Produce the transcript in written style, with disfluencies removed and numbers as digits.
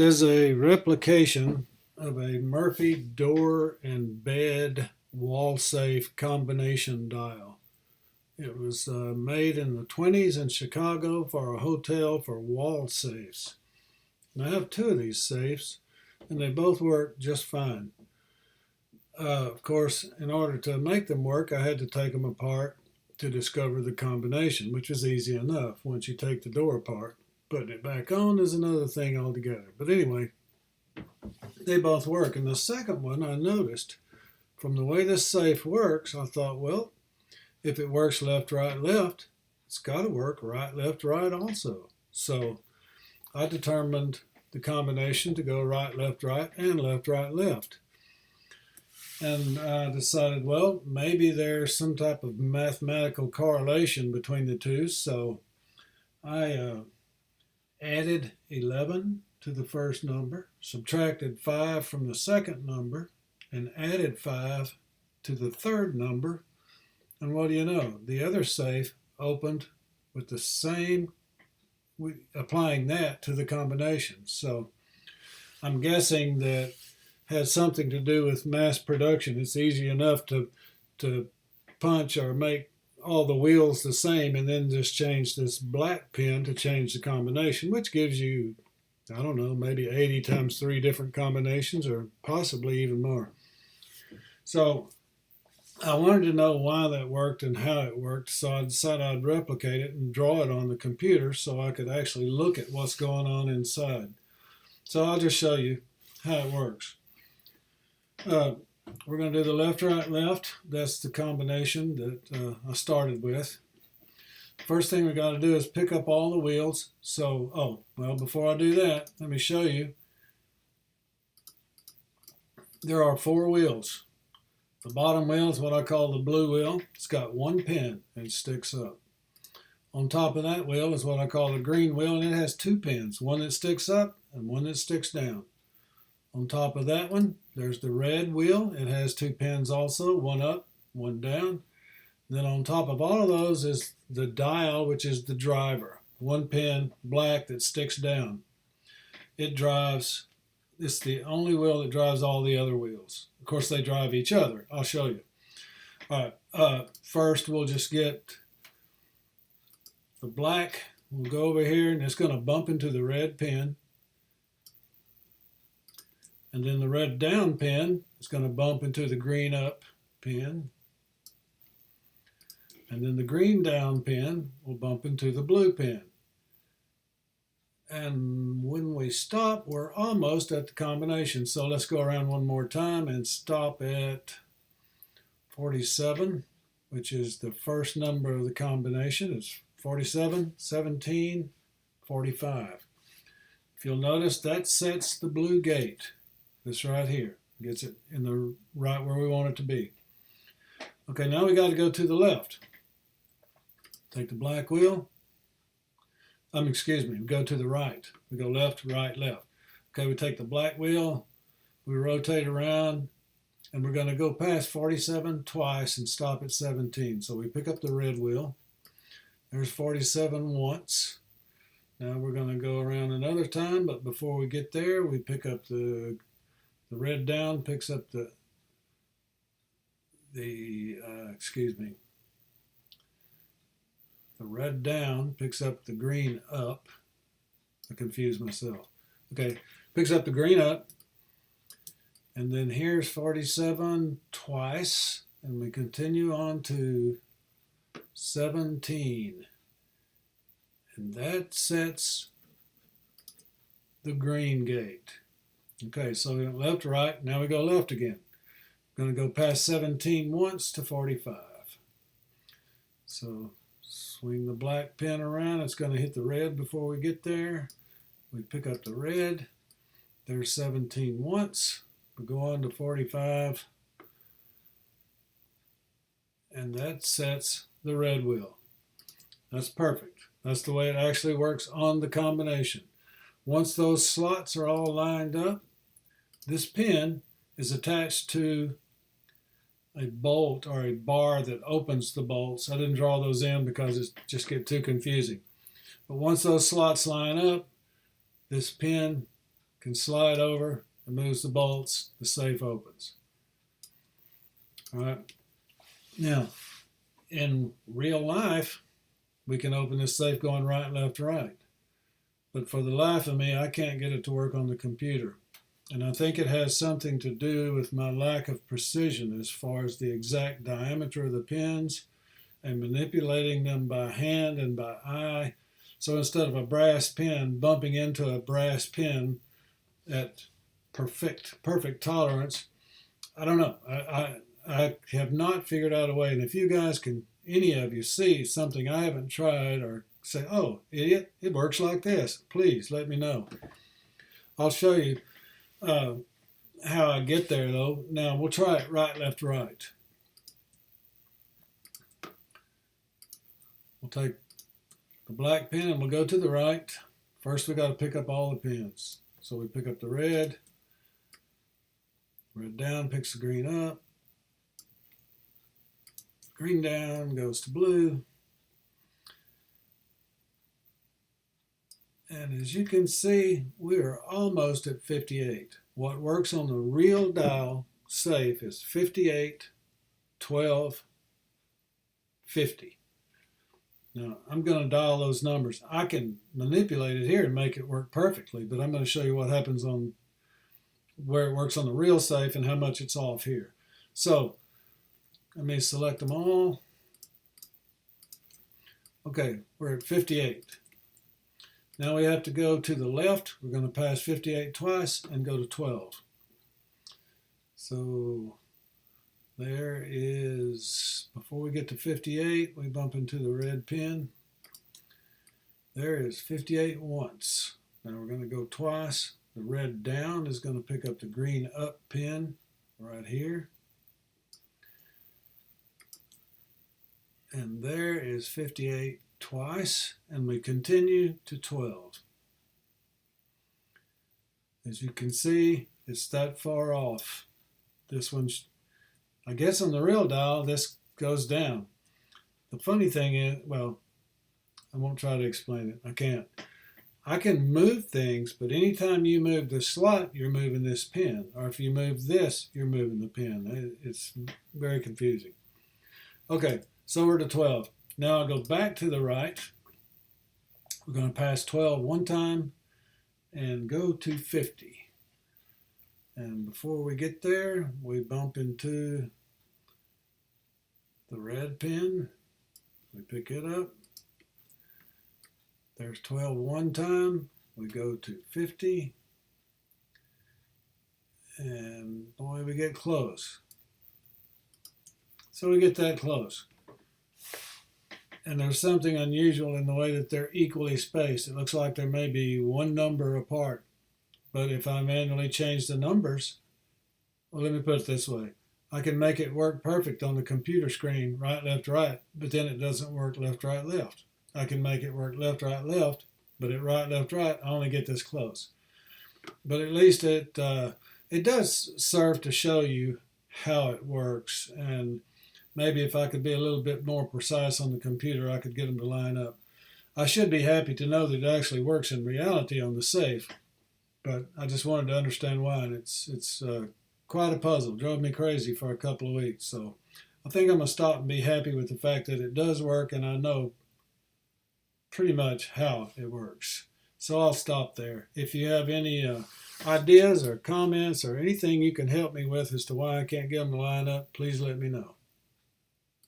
Is a replication of a Murphy door and bed wall safe combination dial. It was made in the 20s in Chicago for a hotel for wall safes. And I have two of these safes, and they both work just fine. Of course, in order to make them work, I had to take them apart to discover the combination, which was easy enough once you take the door apart. Putting it back on is another thing altogether. But anyway, they both work. And the second one I noticed, from the way this safe works, I thought, well, if it works left, right, left, it's got to work right, left, right also. So I determined the combination to go right, right, and left, right. And I decided, well, maybe there's some type of mathematical correlation between the two. So I added 11 to the first number, subtracted 5 from the second number, and added 5 to the third number. And what do you know? The other safe opened with the same, applying that to the combination. So I'm guessing that has something to do with mass production. It's easy enough to punch or make all the wheels the same and then just change this black pin to change the combination, which gives you, I don't know, maybe 80 times 3 different combinations or possibly even more. So I wanted to know why that worked and how it worked, so I decided I'd replicate it and draw it on the computer so I could actually look at what's going on inside. So I'll just show you how it works. We're going to do the left, right, left. That's the combination that I started with. First thing we got to do is pick up all the wheels. So, before I do that, let me show you. There are 4 wheels. The bottom wheel is what I call the blue wheel. It's got 1 pin and it sticks up. On top of that wheel is what I call the green wheel, and it has 2 pins, one that sticks up and one that sticks down. On top of that one, there's the red wheel. It has 2 pins also, one up, one down. And then on top of all of those is the dial, which is the driver. 1 pin, black, that sticks down. It's the only wheel that drives all the other wheels. Of course, they drive each other. I'll show you. All right, first we'll just get the black. We'll go over here, and it's going to bump into the red pin. And then the red down pin is going to bump into the green up pin. And then the green down pin will bump into the blue pin. And when we stop, we're almost at the combination. So let's go around one more time and stop at 47, which is the first number of the combination. It's 47, 17, 45. If you'll notice, that sets the blue gate. This right here gets it in the right where we want it to be. Okay, now we got to go to the left. Take the black wheel. We go to the right. We go left, right, left. Okay, we take the black wheel, we rotate around, and we're going to go past 47 twice and stop at 17. So we pick up the red wheel. There's 47 once. Now we're going to go around another time, but before we get there, we pick up the red down, picks up the red down picks up the green up. I confused myself. Okay, picks up the green up. And then here's 47 twice. And we continue on to 17. And that sets the green gate. Okay, so we went left, right. Now we go left again. We're going to go past 17 once to 45. So swing the black pin around. It's going to hit the red before we get there. We pick up the red. There's 17 once. We go on to 45. And that sets the red wheel. That's perfect. That's the way it actually works on the combination. Once those slots are all lined up, this pin is attached to a bolt or a bar that opens the bolts. I didn't draw those in because it just get too confusing. But once those slots line up, this pin can slide over, it moves the bolts, the safe opens. All right. Now, in real life, we can open this safe going right, left, right. But for the life of me, I can't get it to work on the computer. And I think it has something to do with my lack of precision as far as the exact diameter of the pins and manipulating them by hand and by eye. So instead of a brass pin bumping into a brass pin at perfect tolerance, I don't know. I have not figured out a way. And if you guys can, any of you see something I haven't tried or say, oh, idiot, it works like this, please let me know. I'll show you how I get there, though. Now, we'll try it right, left, right. We'll take the black pin and we'll go to the right. First, we got to pick up all the pins. So we pick up the red. Red down picks the green up. Green down goes to blue. And as you can see, we are almost at 58. What works on the real dial safe is 58, 12, 50. Now, I'm going to dial those numbers. I can manipulate it here and make it work perfectly, but I'm going to show you what happens on where it works on the real safe and how much it's off here. So, let me select them all. Okay, we're at 58. Now we have to go to the left. We're going to pass 58 twice and go to 12. So there is, before we get to 58, we bump into the red pin. There is 58 once. Now we're going to go twice. The red down is going to pick up the green up pin right here. And there is 58 twice, and we continue to 12. As you can see, it's that far off. This one's, I guess on the real dial, this goes down. The funny thing is, well, I won't try to explain it. I can't. I can move things, but anytime you move the slot, you're moving this pin. Or if you move this, you're moving the pin. It's very confusing. Okay, so we're to 12. Now I'll go back to the right. We're going to pass 12 one time and go to 50. And before we get there, we bump into the red pin. We pick it up. There's 12 one time. We go to 50. And boy, we get close. So we get that close. And there's something unusual in the way that they're equally spaced. It looks like there may be one number apart. But if I manually change the numbers, well, let me put it this way. I can make it work perfect on the computer screen, right, left, right, but then it doesn't work left, right, left. I can make it work left, right, left, but at right, left, right, I only get this close. But at least it does serve to show you how it works. And maybe if I could be a little bit more precise on the computer, I could get them to line up. I should be happy to know that it actually works in reality on the safe, but I just wanted to understand why, and it's quite a puzzle. It drove me crazy for a couple of weeks. So I think I'm going to stop and be happy with the fact that it does work, and I know pretty much how it works. So I'll stop there. If you have any ideas or comments or anything you can help me with as to why I can't get them to line up, please let me know.